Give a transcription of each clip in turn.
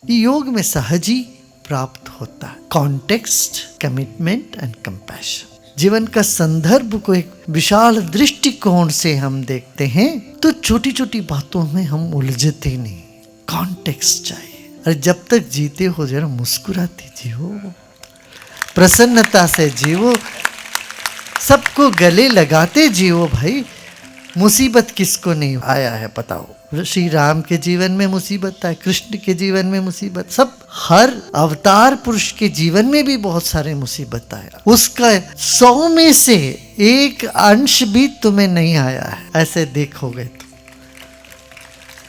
ये योग में सहज ही प्राप्त होता है। Context, commitment and compassion. जीवन का संदर्भ को एक विशाल दृष्टिकोण से हम देखते हैं तो छोटी छोटी बातों में हम उलझते नहीं। कॉन्टेक्स्ट चाहिए। अरे जब तक जीते हो जरा मुस्कुराते जियो, प्रसन्नता से जियो, सबको गले लगाते जियो भाई। मुसीबत किसको नहीं आया है बताओ। श्री राम के जीवन में मुसीबत है, कृष्ण के जीवन में मुसीबत, सब हर अवतार पुरुष के जीवन में भी बहुत सारे मुसीबत आया। उसका 100 में से 1 अंश भी तुम्हें नहीं आया है, ऐसे देखोगे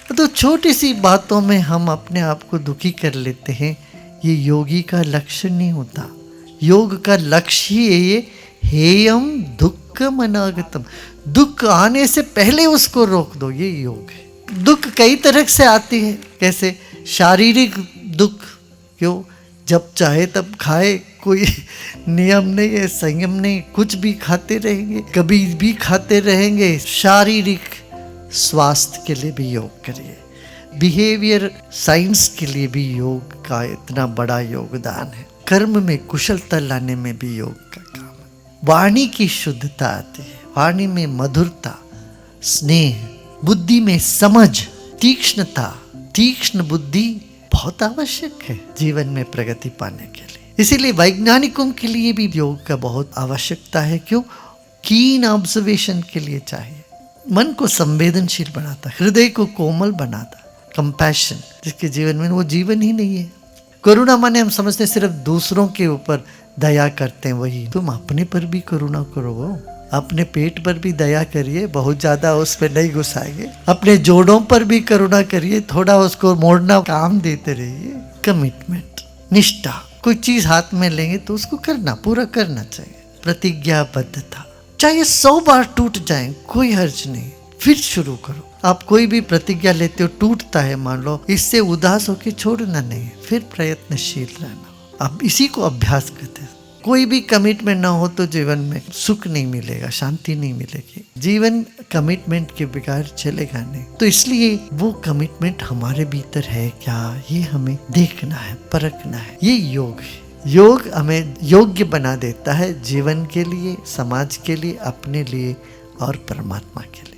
तो छोटी सी बातों में हम अपने आप को दुखी कर लेते हैं। ये योगी का लक्ष्य नहीं होता। योग का लक्ष्य ही है ये हेयम दुक्खम अनागतम। दुख आने से पहले उसको रोक दो, ये योग है। दुख कई तरह से आती है। कैसे? शारीरिक दुख, क्यों? जब चाहे तब खाए, कोई नियम नहीं है, संयम नहीं, कुछ भी खाते रहेंगे, कभी भी खाते रहेंगे। शारीरिक स्वास्थ्य के लिए भी योग करिए। बिहेवियर साइंस के लिए भी योग का इतना बड़ा योगदान है। कर्म में कुशलता लाने में भी योग का काम है। वाणी की शुद्धता आती है, वाणी में मधुरता, स्नेह, बुद्धि में समझ, तीक्ष्णता, तीक्ष्ण बुद्धि बहुत आवश्यक है जीवन में प्रगति पाने के लिए। इसीलिए वैज्ञानिकों के लिए भी योग का बहुत आवश्यकता है। क्यों? कीन ऑब्जर्वेशन के लिए चाहिए। मन को संवेदनशील बनाता, हृदय को कोमल बनाता। कंपैशन, जिसके जीवन में वो जीवन ही नहीं है। करुणा माने हम समझते हैं सिर्फ दूसरों के ऊपर दया करते हैं, वही। तुम अपने पर भी करुणा करो, अपने पेट पर भी दया करिए, बहुत ज्यादा उस पर नहीं घुसाएंगे। अपने जोड़ों पर भी करुणा करिए, थोड़ा उसको मोड़ना काम देते रहिए। कमिटमेंट, निष्ठा, कोई चीज हाथ में लेंगे तो उसको करना, पूरा करना चाहिए। प्रतिज्ञाबद्धता, चाहे 100 बार टूट जाए कोई हर्ज नहीं, फिर शुरू करो। आप कोई भी प्रतिज्ञा लेते हो, टूटता है मान लो, इससे उदास होकर छोड़ना नहीं, फिर प्रयत्नशील रहना। अब इसी को अभ्यास करते हैं। कोई भी कमिटमेंट ना हो तो जीवन में सुख नहीं मिलेगा, शांति नहीं मिलेगी। जीवन कमिटमेंट के बगैर चलेगा नहीं। तो इसलिए वो कमिटमेंट हमारे भीतर है क्या, ये हमें देखना है, परखना है। ये योग है। योग हमें योग्य बना देता है जीवन के लिए, समाज के लिए, अपने लिए और परमात्मा के लिए।